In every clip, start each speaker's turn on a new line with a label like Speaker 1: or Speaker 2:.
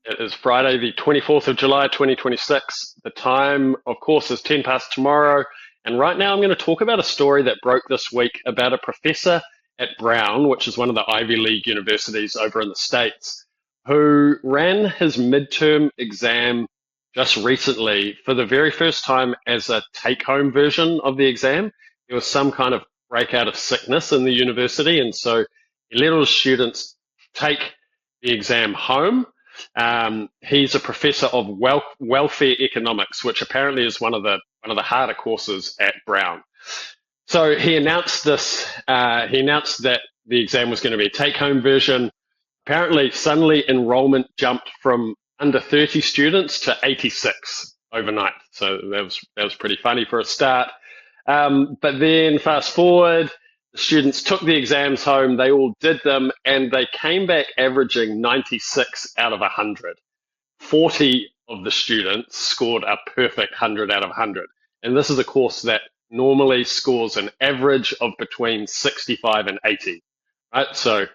Speaker 1: It is Friday, the 24th of July, 2026. The time, of course, is 10 past tomorrow. And right now I'm going to talk about a story that broke this week about a professor at Brown, which is one of the Ivy League universities over in the States, who ran his midterm exam just recently for the very first time as a take-home version of the exam. There was some kind of breakout of sickness in the university, and so he let all his students take the exam home. He's a professor of welfare economics, which apparently is one of the harder courses at Brown. So he announced this. He announced that the exam was going to be a take-home version. Apparently, suddenly enrollment jumped from under 30 students to 86 overnight. So that was pretty funny for a start. But then fast forward, the students took the exams home, they all did them, and they came back averaging 96 out of 100. 40 of the students scored a perfect 100 out of 100. And this is a course that normally scores an average of between 65 and 80, right? So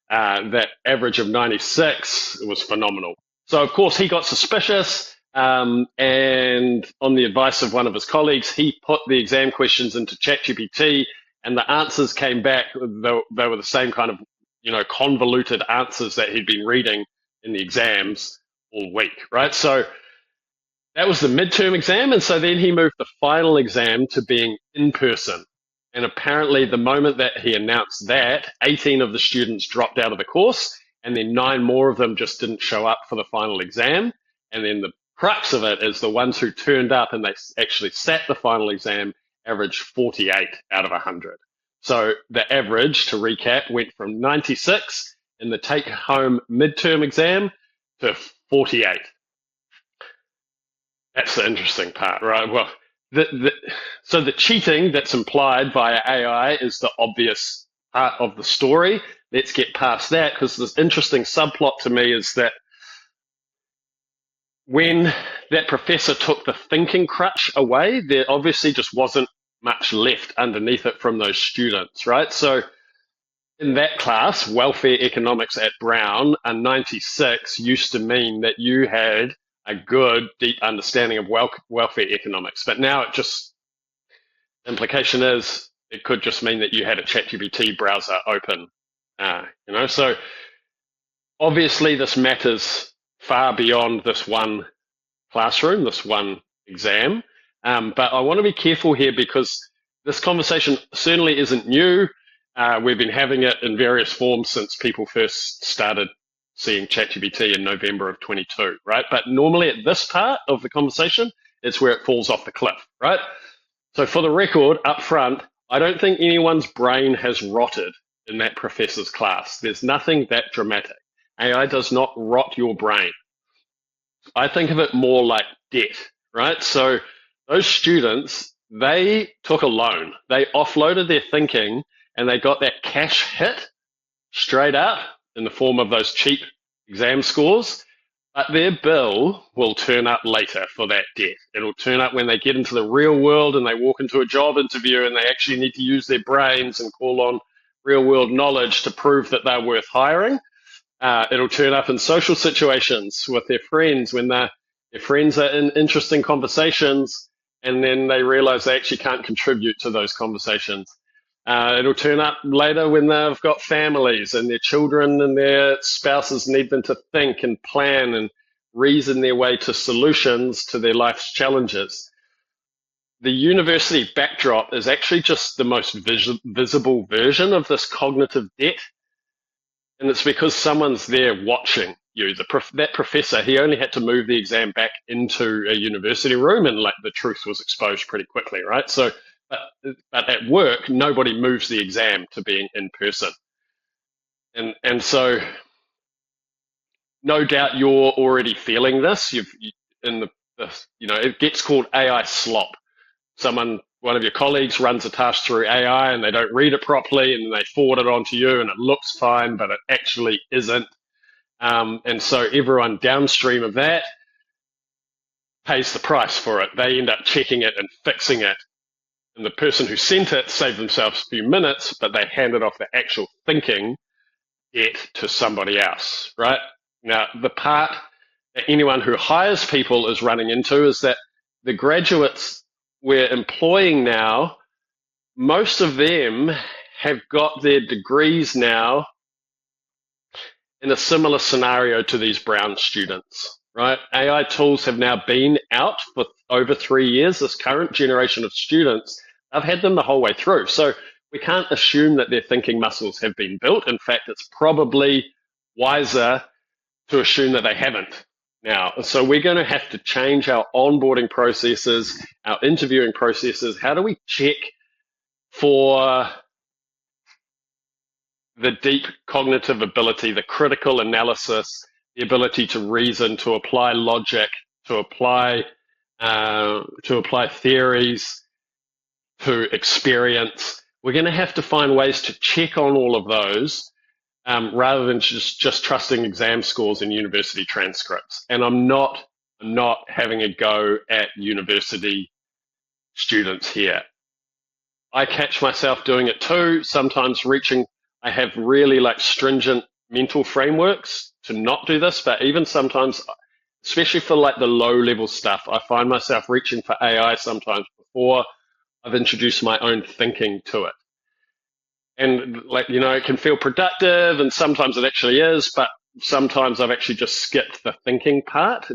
Speaker 1: that average of 96 was phenomenal. So, of course, he got suspicious. And on the advice of one of his colleagues, he put the exam questions into ChatGPT, and the answers came back. They were the same kind of, convoluted answers that he'd been reading in the exams all week, right? So that was the midterm exam, and so then he moved the final exam to being in person. And apparently, the moment that he announced that, 18 of the students dropped out of the course, and then 9 more of them just didn't show up for the final exam. And then the crux of it is the ones who turned up and they actually sat the final exam averaged 48 out of 100. So the average, to recap, went from 96 in the take-home midterm exam to 48. That's the interesting part, right? Well, so the cheating that's implied via AI is the obvious part of the story. Let's get past that, because this interesting subplot to me is that when that professor took the thinking crutch away, there obviously just wasn't much left underneath it from those students, right? So in that class, welfare economics at Brown, a 96 used to mean that you had a good, deep understanding of welfare economics. But now the implication is it could just mean that you had a ChatGPT browser open. So obviously this matters far beyond this one classroom, this one exam. But I want to be careful here, because this conversation certainly isn't new. We've been having it in various forms since people first started seeing ChatGPT in November of 22, right? But normally at this part of the conversation, it's where it falls off the cliff, right? So for the record, up front, I don't think anyone's brain has rotted in that professor's class. There's nothing that dramatic. AI does not rot your brain. I think of it more like debt, right? So those students, they took a loan. They offloaded their thinking, and they got that cash hit straight up in the form of those cheap exam scores. But their bill will turn up later for that debt. It'll turn up when they get into the real world and they walk into a job interview and they actually need to use their brains and call on real world knowledge to prove that they're worth hiring. It'll turn up in social situations with their friends when their friends are in interesting conversations, and then they realize they actually can't contribute to those conversations. It'll turn up later when they've got families and their children and their spouses need them to think and plan and reason their way to solutions to their life's challenges. The university backdrop is actually just the most visible version of this cognitive debt. And it's because someone's there watching you. That professor, he only had to move the exam back into a university room, and the truth was exposed pretty quickly, right? So, but at work, nobody moves the exam to being in person. And so, no doubt you're already feeling this. It gets called AI slop. One of your colleagues runs a task through AI and they don't read it properly, and then they forward it on to you and it looks fine, but it actually isn't. And so everyone downstream of that pays the price for it. They end up checking it and fixing it. And the person who sent it saved themselves a few minutes, but they handed off the actual thinking debt to somebody else, right? Now, the part that anyone who hires people is running into is that the graduates we're employing now, most of them have got their degrees now in a similar scenario to these Brown students, right? AI tools have now been out for over 3 years. This current generation of students, I've had them the whole way through. So we can't assume that their thinking muscles have been built. In fact, it's probably wiser to assume that they haven't now. So we're going to have to change our onboarding processes, our interviewing processes. How do we check for the deep cognitive ability, the critical analysis, the ability to reason, to apply logic, to apply theories, to experience? We're going to have to find ways to check on all of those rather than just trusting exam scores and university transcripts. And I'm not having a go at university students here. I catch myself doing it too, sometimes I have really stringent mental frameworks to not do this, but even sometimes, especially for the low level stuff, I find myself reaching for AI sometimes before I've introduced my own thinking to it. And it can feel productive and sometimes it actually is, but sometimes I've actually just skipped the thinking part,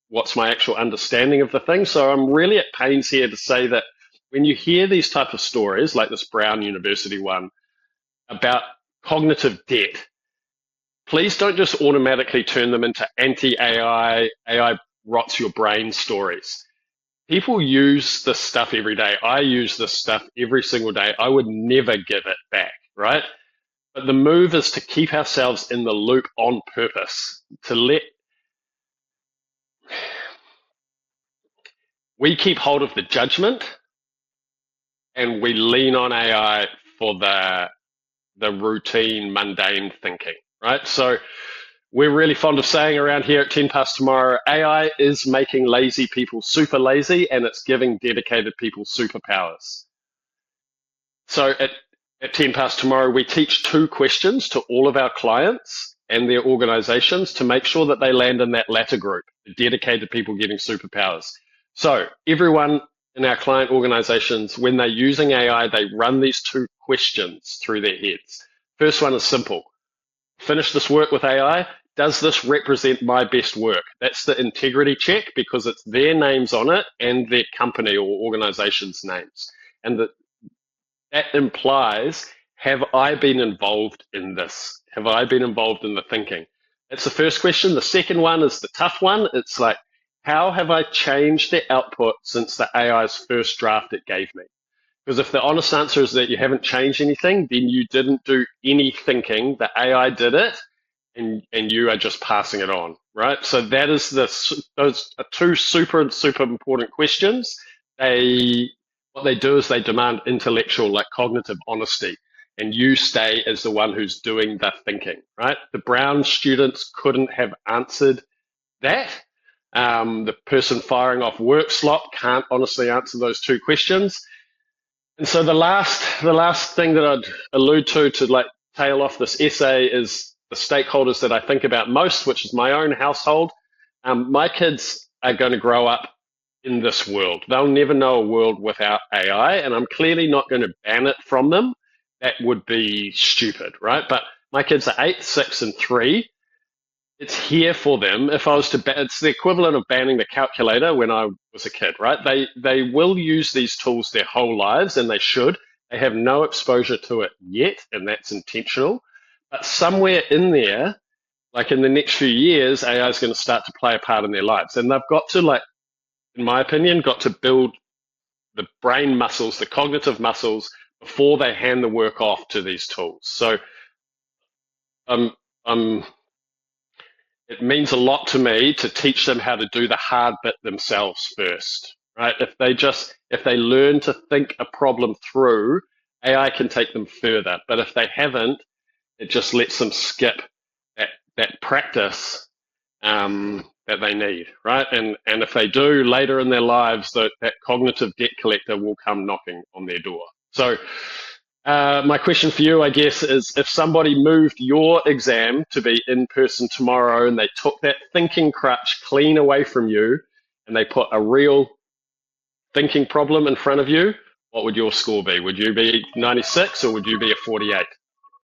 Speaker 1: what's my actual understanding of the thing. So I'm really at pains here to say that when you hear these type of stories, like this Brown University one, about cognitive debt, please don't just automatically turn them into anti-AI, AI rots your brain stories. People use this stuff every day. I use this stuff every single day. I would never give it back, right? But the move is to keep ourselves in the loop on purpose, we keep hold of the judgment and we lean on AI for the routine, mundane thinking, right? So we're really fond of saying around here at 10 past tomorrow, AI is making lazy people super lazy and it's giving dedicated people superpowers. So at 10 past tomorrow, we teach 2 questions to all of our clients and their organizations to make sure that they land in that latter group, the dedicated people getting superpowers. So everyone in our client organizations, when they're using AI, they run these 2 questions through their heads. First one is simple. Finish this work with AI. Does this represent my best work? That's the integrity check because it's their names on it and their company or organization's names. And that implies, have I been involved in this? Have I been involved in the thinking? That's the first question. The second one is the tough one. It's how have I changed the output since the AI's first draft it gave me? Because if the honest answer is that you haven't changed anything, then you didn't do any thinking. The AI did it, and you are just passing it on, right? So that is those are 2 super important questions. What they do is they demand intellectual, cognitive honesty, and you stay as the one who's doing the thinking, right? The Brown students couldn't have answered that. The person firing off work slop can't honestly answer those 2 questions. And so the last thing that I'd allude to tail off this essay is the stakeholders that I think about most, which is my own household. My kids are going to grow up in this world. They'll never know a world without AI, and I'm clearly not going to ban it from them. That would be stupid, right? But my kids are 8, 6, and 3. It's here for them. If I was to, it's the equivalent of banning the calculator when I was a kid, right? They will use these tools their whole lives, and they should. They have no exposure to it yet, and that's intentional. But somewhere in there, in the next few years, AI is going to start to play a part in their lives, and they've got to, in my opinion, got to build the brain muscles, the cognitive muscles, before they hand the work off to these tools. So, it means a lot to me to teach them how to do the hard bit themselves first, right? If they learn to think a problem through, AI can take them further. But if they haven't, it just lets them skip that practice that they need, right? And if they do later in their lives, that cognitive debt collector will come knocking on their door. So My question for you, I guess, is if somebody moved your exam to be in person tomorrow and they took that thinking crutch clean away from you and they put a real thinking problem in front of you, what would your score be? Would you be 96 or would you be a 48?